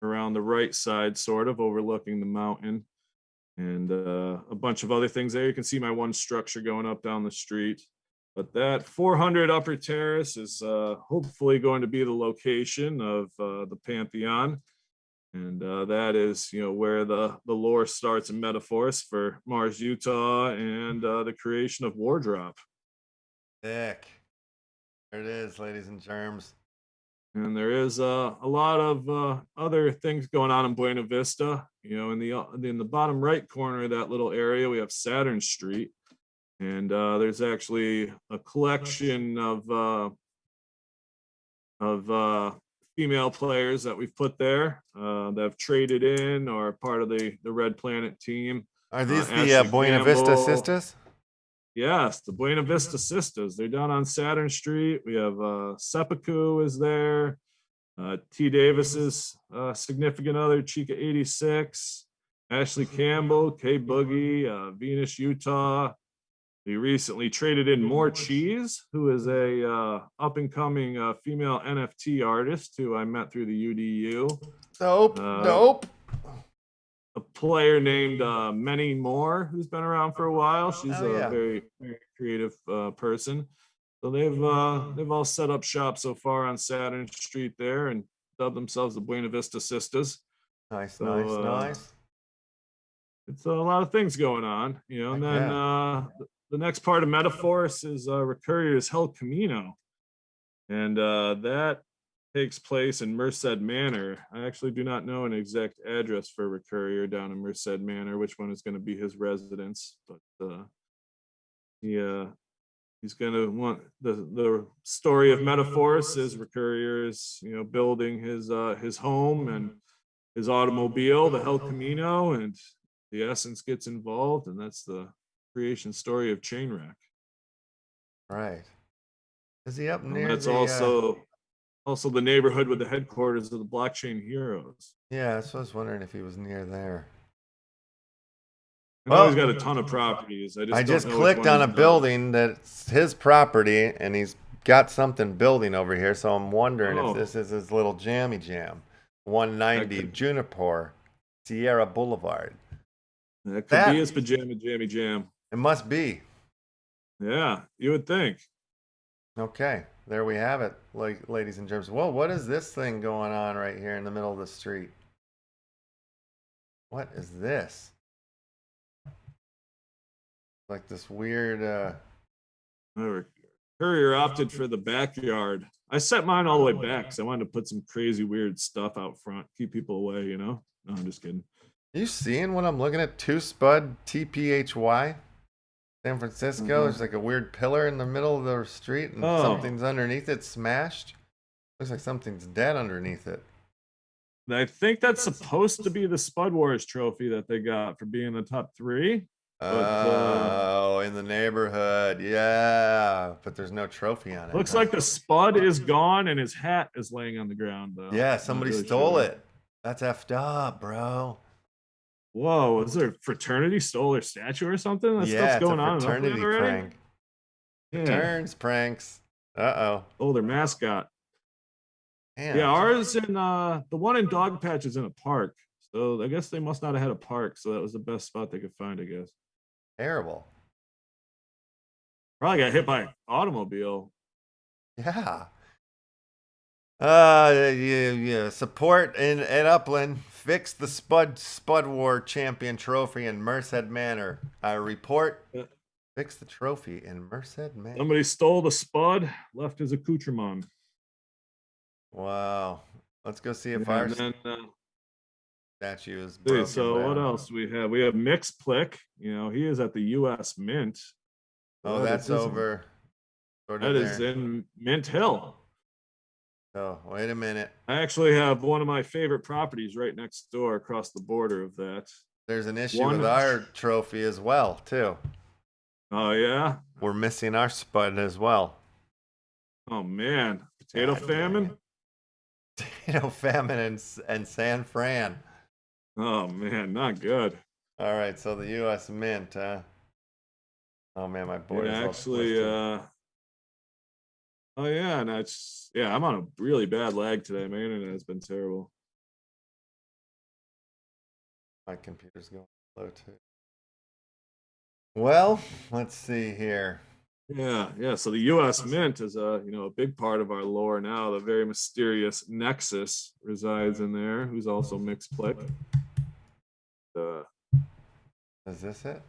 around the right side, sort of overlooking the mountain, and a bunch of other things there. You can see my one structure going up down the street. But that 400 Upper Terrace is hopefully going to be the location of the Pantheon. And that is, where the lore starts in Metaforce for Mars, Utah, and the creation of Wardrop. Sick. There it is, ladies and germs. And there is a lot of other things going on in Buena Vista. In the bottom right corner of that little area, we have Saturn Street, and there's actually a collection of female players that we've put there that have traded in or are part of the Red Planet team. Are these the Buena Vista sisters? Yes, the Buena Vista sisters. They're down on Saturn Street. We have Seppuku is there. T. Davis's significant other, Chica 86. Ashley Campbell, K. Boogie, Venus, Utah. We recently traded in More Cheese, who is a up-and-coming female NFT artist who I met through the UDU. Nope. A player named Many More, who's been around for a while. She's a very, very creative person. So they've all set up shop so far on Saturn Street there and dubbed themselves the Buena Vista Sisters. Nice. It's a lot of things going on, and then the next part of Metaforce is Recurrier's Hell Camino. And that takes place in Merced Manor. I actually do not know an exact address for a courier down in Merced Manor, which one is going to be his residence, but he's going to want the story of Metaphorus is Recurrier is, building his home and his automobile, the El Camino, and the Essence gets involved, and that's the creation story of Chainwreck. Right. Is he up And near that's the, also the neighborhood with the headquarters of the Blockchain Heroes. Yeah, that's what I was wondering if he was near there. I know he's got a ton of properties. I just don't know which clicked one on a he's building that's his property, and he's got something building over here. So I'm wondering Oh. if this is his little jammy jam. 190 Juniper, Sierra Boulevard. That could be his pajama jammy jam. It must be. Yeah, you would think. Okay, there we have it, ladies and germs. Whoa, what is this thing going on right here in the middle of the street? What is this? Like this weird, Courier opted for the backyard. I set mine all the way back because I wanted to put some crazy weird stuff out front, keep people away, No, I'm just kidding. You seeing what I'm looking at? Two Spud TPHY, San Francisco. There's like a weird pillar in the middle of the street, and something's underneath it, smashed. Looks like something's dead underneath it. I think that's supposed to be the Spud Wars trophy that they got for being the top 3. Oh, in the neighborhood, yeah, but there's no trophy on it. Looks like the Spud is gone and his hat is laying on the ground, though. Yeah, somebody stole it. That's effed up, bro. Whoa, is there a fraternity stole their statue or something? That Yeah, stuff's going it's a on. fraternity prank. Yeah. Turns pranks. Uh-oh. Oh, their mascot. Damn. Yeah, ours in the one in Dogpatch is in a park. So I guess they must not have had a park, so that was the best spot they could find, I guess. Terrible. Probably got hit by an automobile. Yeah. Yeah. Support at Upland. Fix the Spud War Champion Trophy in Merced Manor. Report. Yeah. Fix the trophy in Merced Manor. Somebody stole the Spud, left his accoutrement. Wow. Let's go see if our statue is broken so down. what else we have? We have Mixplick. He is at the U.S. Mint. Oh, that's over. That is in Mint Hill. Oh, wait a minute. I actually have one of my favorite properties right next door across the border of that. There's an issue with our trophy as well, too. Oh, yeah? We're missing our Spud as well. Oh, man. Potato famine? Potato famine and San Fran. Oh, man, not good. All right, so the U.S. Mint, oh, man, my board is actually, oh, yeah, and I'm on a really bad lag today. My internet has been terrible. My computer's going slow, too. Well, let's see here. Yeah. So the U.S. Mint is a big part of our lore now. The very mysterious Nexus resides in there, who's also Mixplick. Is this it?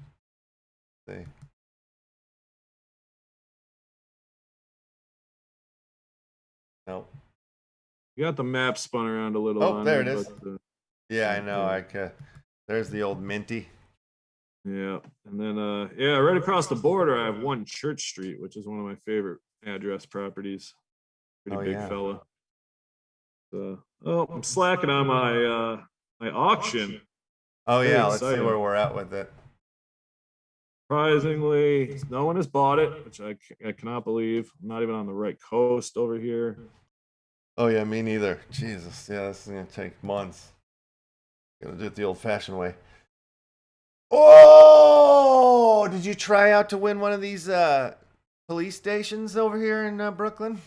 Let's see. Nope. You got the map spun around a little. Oh, there it is. But, yeah, I know. There's the old Minty. Yeah, and then right across the border, I have one Church Street, which is one of my favorite address properties. Pretty big fella. I'm slacking on my auction. Oh yeah, let's see where we're at with it. Surprisingly, no one has bought it, which I cannot believe. I'm not even on the right coast over here. Oh yeah, me neither. Jesus, yeah, this is gonna take months. Gonna do it the old-fashioned way. Oh, did you try out to win one of these police stations over here in Brooklyn?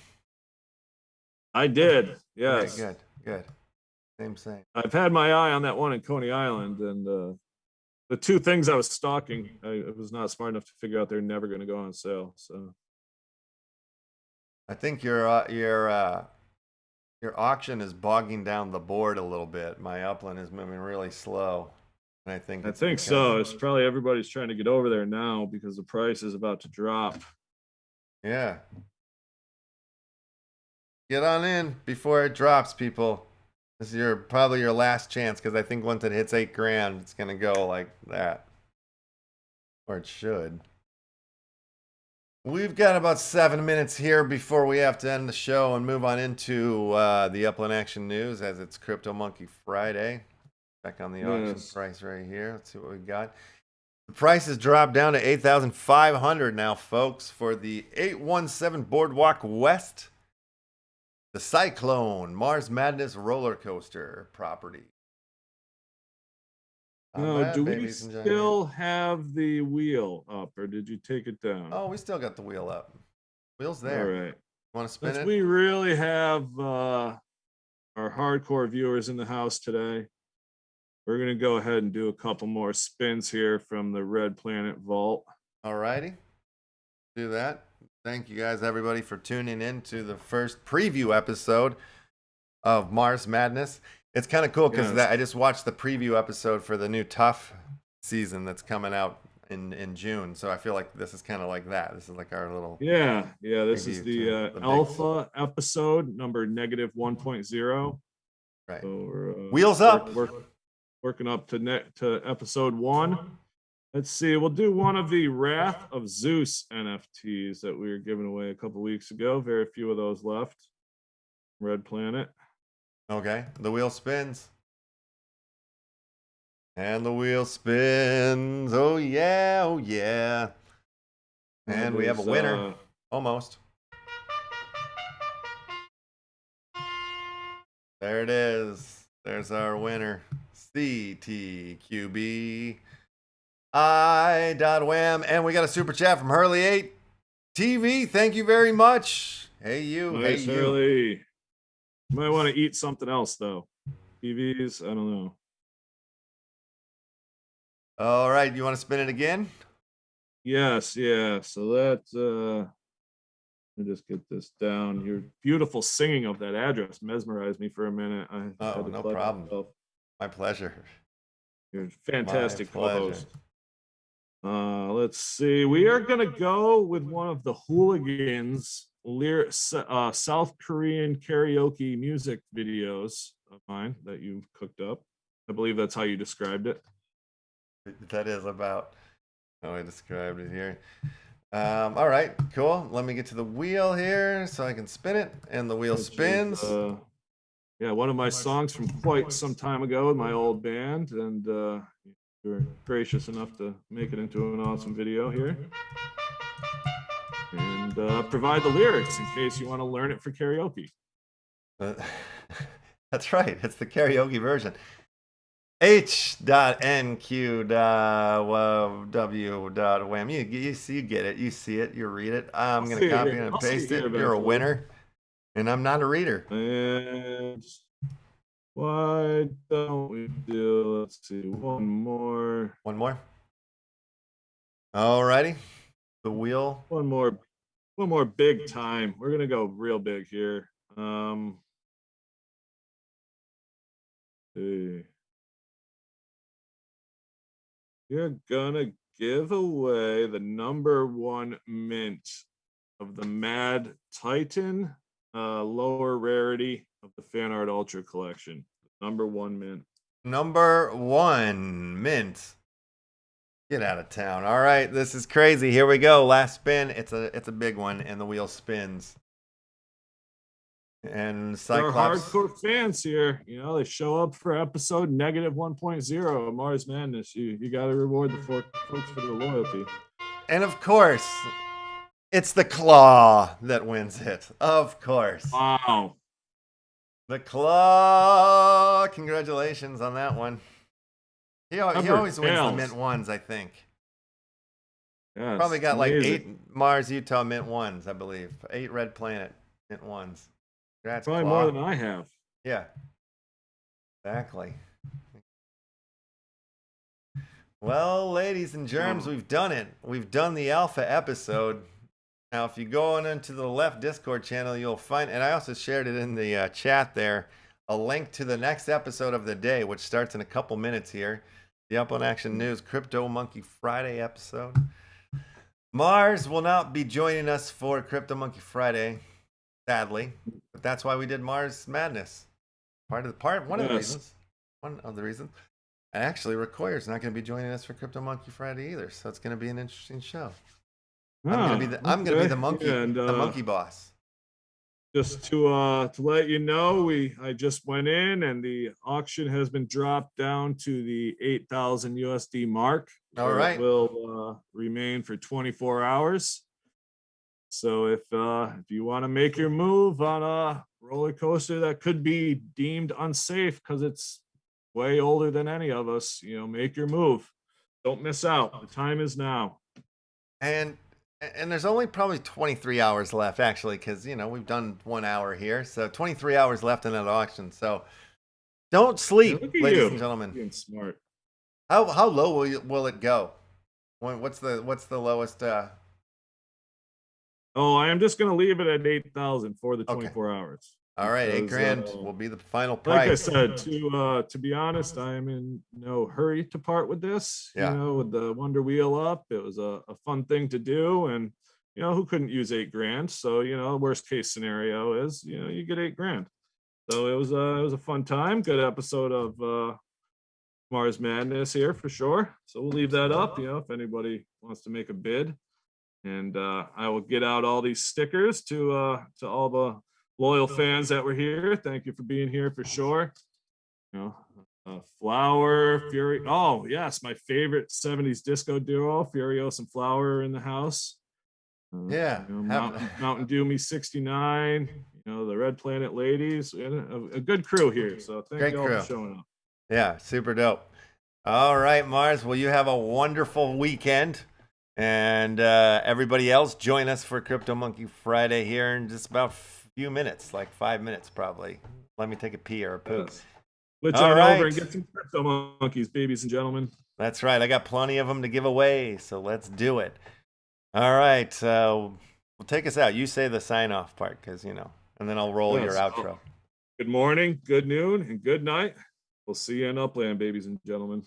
I did. Yes. Okay, good. Same. I've had my eye on that one in Coney Island, and the two things I was stalking, I was not smart enough to figure out they're never going to go on sale. So I think your auction is bogging down the board a little bit. My Upland is moving really slow. And I think so. It's probably everybody's trying to get over there now because the price is about to drop. Yeah. Get on in before it drops, people. This is probably your last chance, because I think once it hits 8 grand, it's gonna go like that, or it should. We've got about 7 minutes here before we have to end the show and move on into the Upland Action News, as it's Crypto Monkey Friday. Check on the auction price right here. Let's see what we got. The price has dropped down to 8,500 now, folks, for the 817 Boardwalk West, the Cyclone Mars Madness roller coaster property. No, do we still have the wheel up, or did you take it down? Oh, we still got the wheel up. Wheel's there. All right. Want to spin Since it? we really have our hardcore viewers in the house today, we're going to go ahead and do a couple more spins here from the Red Planet Vault. All righty. Do that. Thank you guys, everybody, for tuning in to the first preview episode of Mars Madness. It's kind of cool because I just watched the preview episode for the new Tough season that's coming out in June. So I feel like this is kind of like that. This is like our little... Yeah. This is the alpha episode, number -1.0. Right. So we're, Wheels up! Working up to episode 1. Let's see. We'll do one of the Wrath of Zeus NFTs that we were giving away a couple weeks ago. Very few of those left. Red Planet. Okay, the wheel spins. And the wheel spins. Oh, yeah. Oh, yeah. And we have a winner. Almost. There it is. There's our winner. CTQB. I.Wham. And we got a super chat from Hurley8 TV. Thank you very much. Hey, you. Nice, hey, you. Hurley. You might want to eat something else, though. TVs, I don't know. All right. You want to spin it again? Yes, yeah. So that, let me just get this down. Your beautiful singing of that address mesmerized me for a minute. Oh, no problem. Myself. My pleasure. You're a fantastic co-host. Let's see. We are going to go with one of the Hooligans South Korean karaoke music videos of mine that you cooked up. I believe that's how you described it. That is about how I described it here. All right, cool. Let me get to the wheel here so I can spin it, and the wheel spins. Yeah, one of my songs from quite some time ago with my old band, and you were gracious enough to make it into an awesome video here. And provide the lyrics in case you want to learn it for karaoke. That's right. It's the karaoke version. H.NQ.W.Wham. You see, you get it. You see it. You read it. I'm going to copy and paste it. You're a winner. And I'm not a reader. And why don't we do, let's see, one more. One more? All righty. The wheel. One more big time. We're gonna go real big here. See. You're gonna give away the #1 mint of the Mad Titan lower rarity of the Fan Art Ultra collection. #1 mint. #1 mint. Get out of town. All right, this is crazy. Here we go. Last spin. It's a big one, and the wheel spins. And Cyclops. Our hardcore fans here, you know, they show up for episode -1.0 of Mars Madness. You got to reward the folks for their loyalty. And of course, it's the Claw that wins it. Of course. Wow. The Claw. Congratulations on that one. He always wins the mint ones, I think. Yeah, probably got like 8 Mars Utah mint ones, I believe. 8 Red Planet mint ones. Congrats, probably Claw. more than I have. Yeah. Exactly. Well, ladies and germs, we've done it. We've done the alpha episode. Now, if you go on into the left Discord channel, you'll find, and I also shared it in the chat there, a link to the next episode of the day, which starts in a couple minutes here. The Upland Action News Crypto Monkey Friday episode. Mars will not be joining us for Crypto Monkey Friday. sadly, but that's why we did Mars Madness. One of the reasons. One of the reasons. And actually, Requoyer's not going to be joining us for Crypto Monkey Friday either, so it's going to be an interesting show. I'm going to be the monkey, the monkey boss. Just to let you know, I just went in and the auction has been dropped down to the 8,000 USD mark. All right. It will remain for 24 hours. So if you want to make your move on a roller coaster that could be deemed unsafe because it's way older than any of us, make your move. Don't miss out. The time is now. And there's only probably 23 hours left, actually, because, we've done 1 hour here. So 23 hours left in that auction. So don't sleep, ladies and gentlemen. Being smart. How low will it go? What's the lowest? I am just going to leave it at 8,000 for the 24 hours. All right, $8,000 will be the final price. Like I said, to be honest, I am in no hurry to part with this. Yeah. With the Wonder Wheel up, it was a fun thing to do, and who couldn't use $8,000? So worst case scenario is you get $8,000. So it was a fun time, good episode of Mars Madness here for sure. So we'll leave that up, if anybody wants to make a bid, and I will get out all these stickers to all the loyal fans that were here. Thank you for being here for sure. Flower, Fury. Oh, yes, my favorite 70s disco duo, Furios and Flower in the house. Mountain Dew Me 69, the Red Planet Ladies. We had a good crew here. So thank you all for showing up. Yeah, super dope. All right, Mars. Well, you have a wonderful weekend. And everybody else, join us for Crypto Monkey Friday here in just about few minutes, like 5 minutes probably. Let me take a pee or a poop. Yes. Let's run over and get some crypto monkeys, babies and gentlemen. That's right. I got plenty of them to give away, so let's do it. All right. Well, take us out. You say the sign-off part, because, and then I'll roll your outro. Good morning, good noon, and good night. We'll see you in Upland, babies and gentlemen.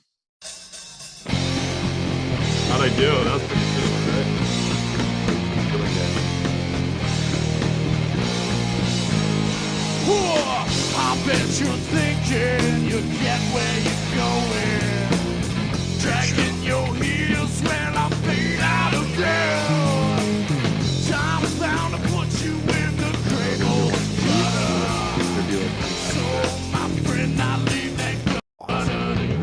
How'd I do? That was pretty good, right? Really good. I bet you're thinking you get where you're going, dragging your heels when I fade out again. Time is bound to put you in the cradle gutter. So my friend, I leave that gutter to you.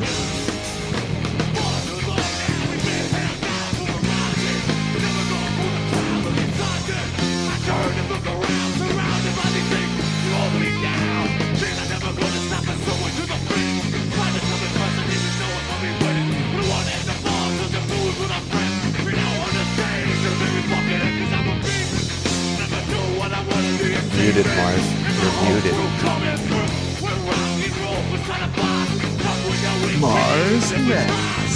Muted, Mars. You're muted. Mars Madness.